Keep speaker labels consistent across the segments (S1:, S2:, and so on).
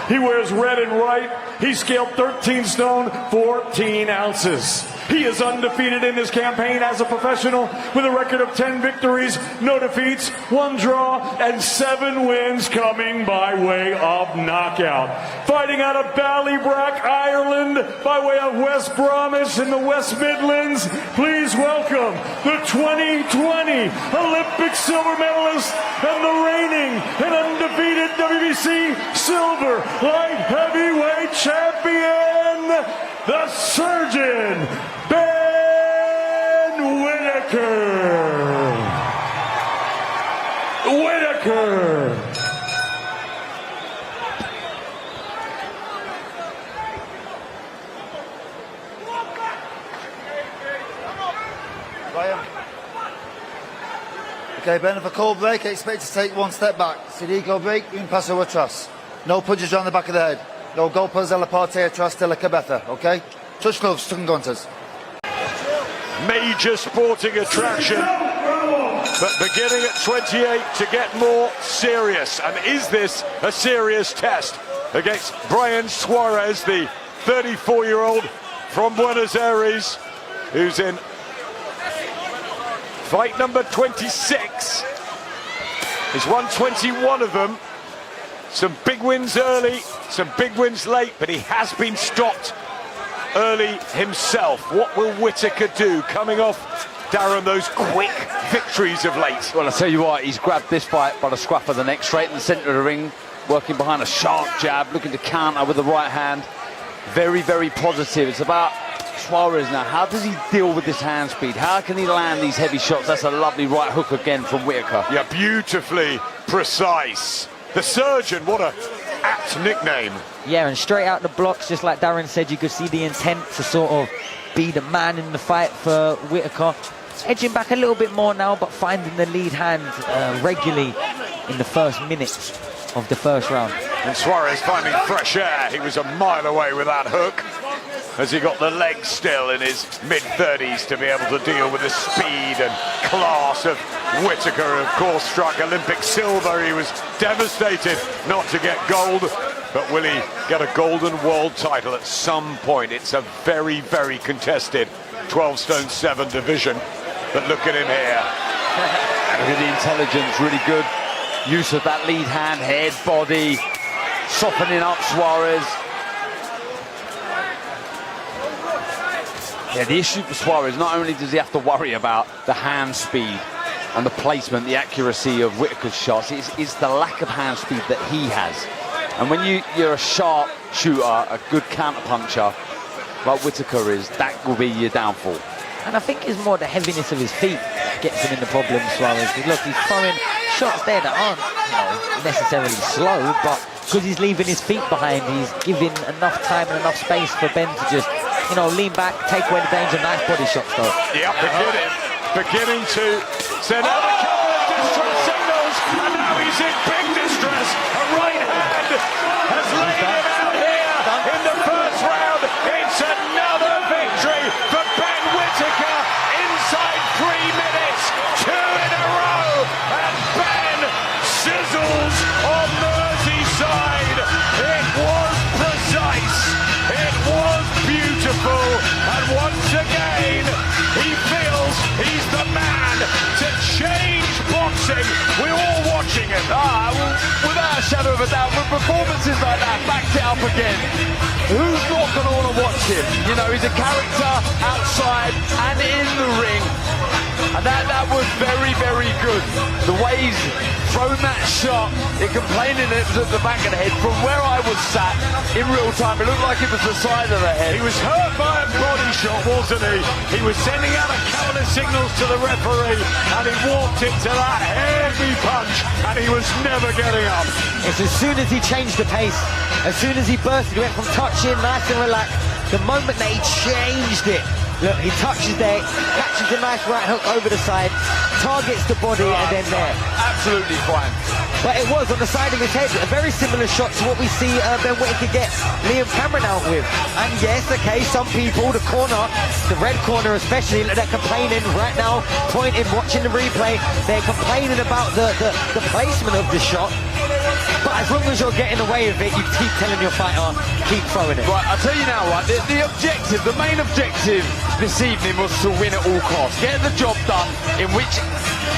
S1: He wears red and white. He scaled 13 stone, 14 ounces. He is undefeated in his campaign as a professional with a record of 10 victories, no defeats, 1 draw, and 7 wins coming by way of knockout. Fighting out of Ballybrack, Ireland, by way of West Bromwich in the West Midlands, please welcome the 2020 Olympic silver medalist and the reigning and undefeated WBC silver light heavyweight champion, the surgeon, Whittaker.
S2: Braian. Okay, Ben, if a cold break, I expect to take 1 step back. Sidico break, un paso atrás. No punches on the back of the head. No golpes de la parte atrás de la cabeza, okay? Touch gloves, guantes.
S3: Major sporting attraction, but beginning at 28 to get more serious. And is this a serious test against Braian Suarez, the 34-year-old from Buenos Aires, who's in fight number 26. He's won 21 of them. Some big wins early, some big wins late, but he has been stopped early himself. What will Whittaker do coming off, Darren, those quick victories of late?
S4: Well, I tell you what, he's grabbed this fight by the scruff of the neck, straight in the centre of the ring, working behind a sharp jab, looking to counter with the right hand. Very, very positive. It's about Suarez now. How does he deal with this hand speed? How can he land these heavy shots? That's a lovely right hook again from Whittaker.
S3: Yeah, beautifully precise. The surgeon, what a apt nickname.
S5: Yeah, and straight out the blocks, just like Darren said, you could see the intent to sort of be the man in the fight for Whittaker. Edging back a little bit more now, but finding the lead hand regularly in the first minutes of the first round.
S3: And Suarez finding fresh air. He was a mile away with that hook, as he got the legs still in his mid-30s to be able to deal with the speed and class of Whittaker. Of course, struck Olympic silver. He was devastated not to get gold, but will he get a golden world title at some point? It's a very, very contested 12 stone 7 division, but look at him here.
S4: Look at the intelligence, really good use of that lead hand, head, body, softening up Suarez. Yeah, the issue for Suarez, not only does he have to worry about the hand speed and the placement, the accuracy of Whittaker's shots, it's the lack of hand speed that he has. And when you're a sharp shooter, a good counter-puncher, like Whittaker is, that will be your downfall.
S5: And I think it's more the heaviness of his feet gets him in the problem, Suarez. Look, he's throwing shots there that aren't, necessarily slow, but because he's leaving his feet behind, he's giving enough time and enough space for Ben to just, lean back, take away the danger. Nice body shots, though.
S3: Yeah, beginning to send out a couple of distress signals, and now he's in big distress. A right hand has laid him out here in the first round. It's another victory for Ben Whittaker inside 3 minutes, 2 in a row, and Ben sizzles on Merseyside. It was precise, it was beautiful, and once again he feels he's the man to change boxing. We're all watching it.
S4: Without a shadow of a doubt, with performances like that, backed it up again. Who's not going to want to watch him? He's a character outside and in the ring. And that was very, very good. The way he's thrown that shot, complaining it was at the back of the head. From where I was sat, in real time, it looked like it was the side of the head.
S3: He was hurt by a body shot, wasn't he? He was sending out a couple of signals to the referee, and he walked into that heavy punch, and he was never getting up.
S5: It's as soon as he changed the pace, as soon as he burst, he went from touching, nice and relaxed. The moment that he changed it, look, he touches there, catches a nice right hook over the side, targets the body, and then there.
S4: Absolutely fine.
S5: But it was on the side of his head, a very similar shot to what we see Ben Whittaker get Liam Cameron out with. And yes, okay, some people, the corner, the red corner especially, they're complaining right now, pointing, watching the replay, they're complaining about the placement of the shot. But as long as you're getting away with it, you keep telling your fighter, keep throwing it.
S4: Right, I'll tell you now, right, the objective, the main objective this evening was to win at all costs. Get the job done, in which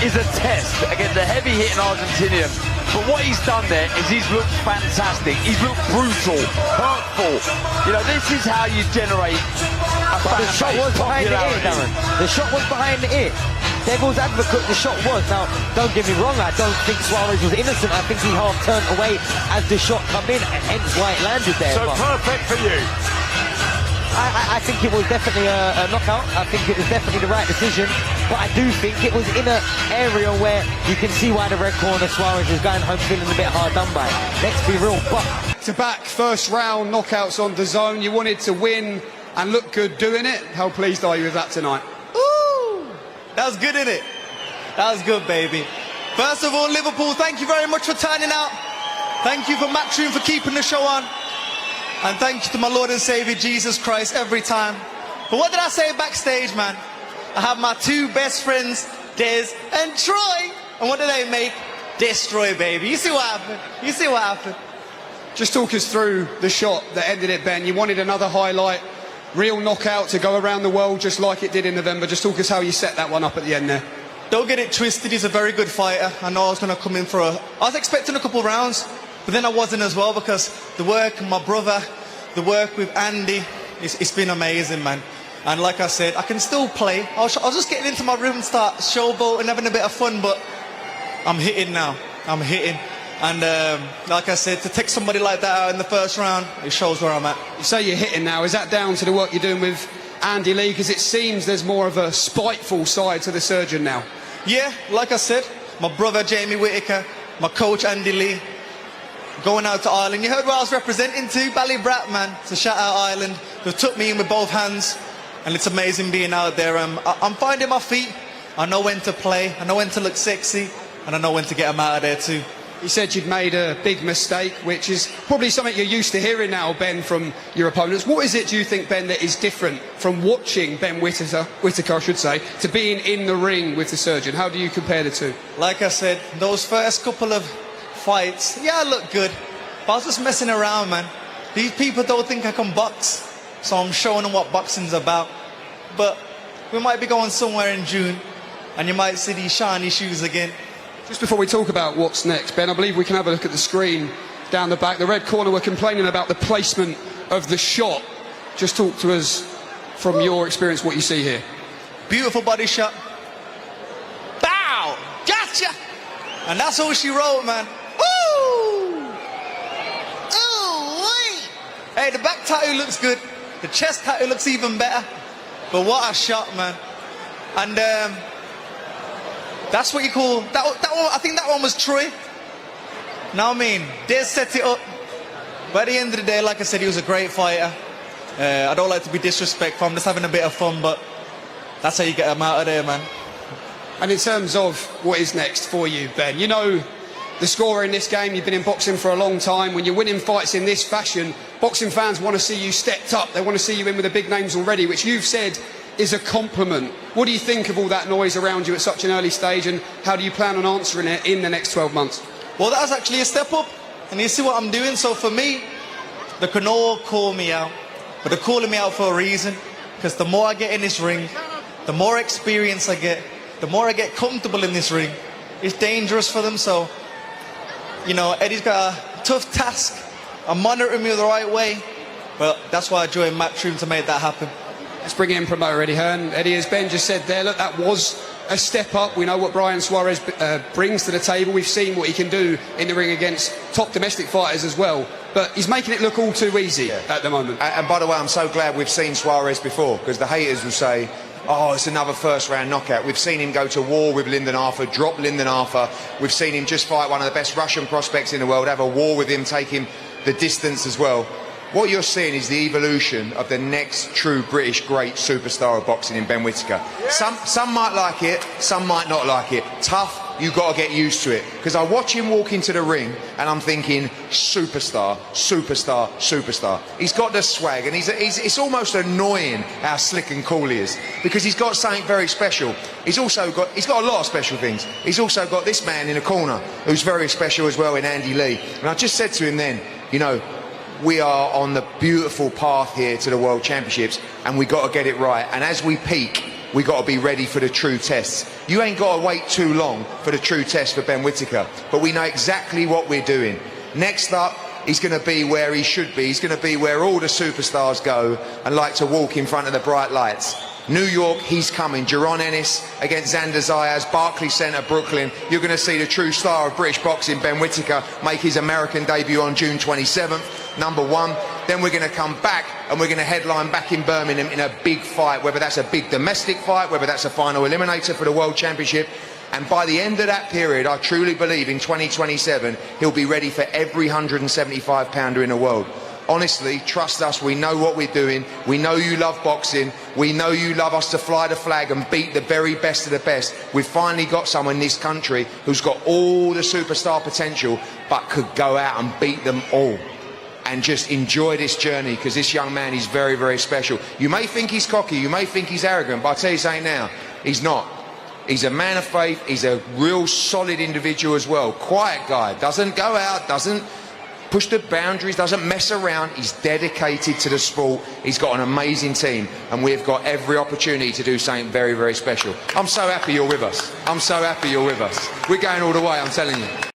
S4: is a test against the heavy-hitting Argentinian. But what he's done there is he's looked fantastic. He's looked brutal, hurtful. You know, this is how you generate a fan
S5: The shot
S4: base
S5: was behind the ear,
S4: popularity.
S5: Darren. The shot was behind the ear. Devil's advocate, the shot was. Now, don't get me wrong, I don't think Suarez was innocent. I think he half turned away as the shot come in, and hence why it landed there.
S3: So
S5: but
S3: perfect for you.
S5: I think it was definitely a knockout. I think it was definitely the right decision. But I do think it was in an area where you can see why the red corner Suarez is going home feeling a bit hard done by. Let's be real. But
S6: To back first round knockouts on DAANG. You wanted to win and look good doing it. How pleased are you with that tonight?
S7: Ooh, that was good, innit? That was good, baby. First of all, Liverpool, thank you very much for turning out. Thank you for Matchroom for keeping the show on. And thank you to my Lord and Savior, Jesus Christ, every time. But what did I say backstage, man? I have my two best friends, Des and Troy. And what did they make? Destroy, baby. You see what happened? You see what happened?
S6: Just talk us through the shot that ended it, Ben. You wanted another highlight, real knockout to go around the world just like it did in November. Just talk us how you set that one up at the end there.
S7: Don't get it twisted, he's a very good fighter. I know I was going to come in for I was expecting a couple rounds, but then I wasn't as well because the work, my brother, the work with Andy, it's been amazing, man. And like I said, I can still play. I was just getting into my room and start showboating, having a bit of fun, but I'm hitting now. I'm hitting. And like I said, to take somebody like that out in the first round, it shows where I'm at.
S6: You say you're hitting now. Is that down to the work you're doing with Andy Lee? Because it seems there's more of a spiteful side to the surgeon now.
S7: Yeah, like I said, my brother Jamie Whittaker, my coach Andy Lee, going out to Ireland. You heard where I was representing to, Ballybrat, man. So shout out Ireland. They took me in with both hands, and it's amazing being out there. I'm finding my feet. I know when to play, I know when to look sexy, and I know when to get them out of there too.
S6: You said you'd made a big mistake, which is probably something you're used to hearing now, Ben, from your opponents. What is it, do you think, Ben, that is different from watching Ben Whittaker, I should say, to being in the ring with the surgeon? How do you compare the two?
S7: Like I said, those first couple of fights, yeah, I look good, but I was just messing around, man. These people don't think I can box, so I'm showing them what boxing's about. But we might be going somewhere in June, and you might see these shiny shoes again.
S6: Just before we talk about what's next, Ben, I believe we can have a look at the screen down the back. The red corner were complaining about the placement of the shot. Just talk to us from your experience what you see here.
S7: Beautiful body shot. Bow! Gotcha! And that's all she wrote, man. Ooh! Ooh, wait! Hey, the back tattoo looks good. The chest tattoo looks even better. But what a shot, man. And that's what you call that one. I think that one was Troy. Now I mean, they set it up. But at the end of the day, like I said, he was a great fighter. I don't like to be disrespectful. I'm just having a bit of fun, but that's how you get him out of there, man.
S6: And in terms of what is next for you, Ben, you know the scorer in this game. You've been in boxing for a long time. When you're winning fights in this fashion, boxing fans want to see you stepped up. They want to see you in with the big names already, which you've said is a compliment. What do you think of all that noise around you at such an early stage, and how do you plan on answering it in the next 12 months?
S7: Well, that was actually a step up, and you see what I'm doing. So for me, they can all call me out, but they're calling me out for a reason, because the more I get in this ring, the more experience I get, the more I get comfortable in this ring. It's dangerous for them, so, you know, Eddie's got a tough task. I'm monitoring me the right way, but that's why I joined Matchroom to make that happen.
S6: Let's bring in promoter Eddie Hearn. Eddie, as Ben just said there, look, that was a step up. We know what Braian Suarez brings to the table. We've seen what he can do in the ring against top domestic fighters as well. But he's making it look all too easy at the moment.
S8: And by the way, I'm so glad we've seen Suarez before, because the haters will say, oh, it's another first-round knockout. We've seen him go to war with Lyndon Arthur, drop Lyndon Arthur. We've seen him just fight one of the best Russian prospects in the world, have a war with him, take him the distance as well. What you're seeing is the evolution of the next true British great superstar of boxing in Ben Whittaker. Some might like it, some might not like it. Tough, you've got to get used to it. Because I watch him walk into the ring and I'm thinking, superstar, superstar, superstar. He's got the swag, and it's almost annoying how slick and cool he is, because he's got something very special. He's got a lot of special things. He's also got this man in the corner who's very special as well, in Andy Lee. And I just said to him then, you know, we are on the beautiful path here to the World Championships, and we got to get it right. And as we peak, we got to be ready for the true tests. You ain't got to wait too long for the true test for Ben Whittaker, but we know exactly what we're doing. Next up, he's going to be where he should be. He's going to be where all the superstars go and like to walk in front of the bright lights. New York, he's coming. Jaron Ennis against Xander Zayas, Barclays Center, Brooklyn. You're going to see the true star of British boxing, Ben Whittaker, make his American debut on June 27th, #1. Then we're going to come back and we're going to headline back in Birmingham in a big fight, whether that's a big domestic fight, whether that's a final eliminator for the World Championship. And by the end of that period, I truly believe in 2027, he'll be ready for every 175-pounder in the world. Honestly, trust us, we know what we're doing. We know you love boxing. We know you love us to fly the flag and beat the very best of the best. We've finally got someone in this country who's got all the superstar potential, but could go out and beat them all. And just enjoy this journey, because this young man is very, very special. You may think he's cocky, you may think he's arrogant, but I'll tell you something now, he's not. He's a man of faith, he's a real solid individual as well. Quiet guy, doesn't go out, doesn't push the boundaries, doesn't mess around. He's dedicated to the sport. He's got an amazing team, and we've got every opportunity to do something very, very special. I'm so happy you're with us. I'm so happy you're with us. We're going all the way, I'm telling you.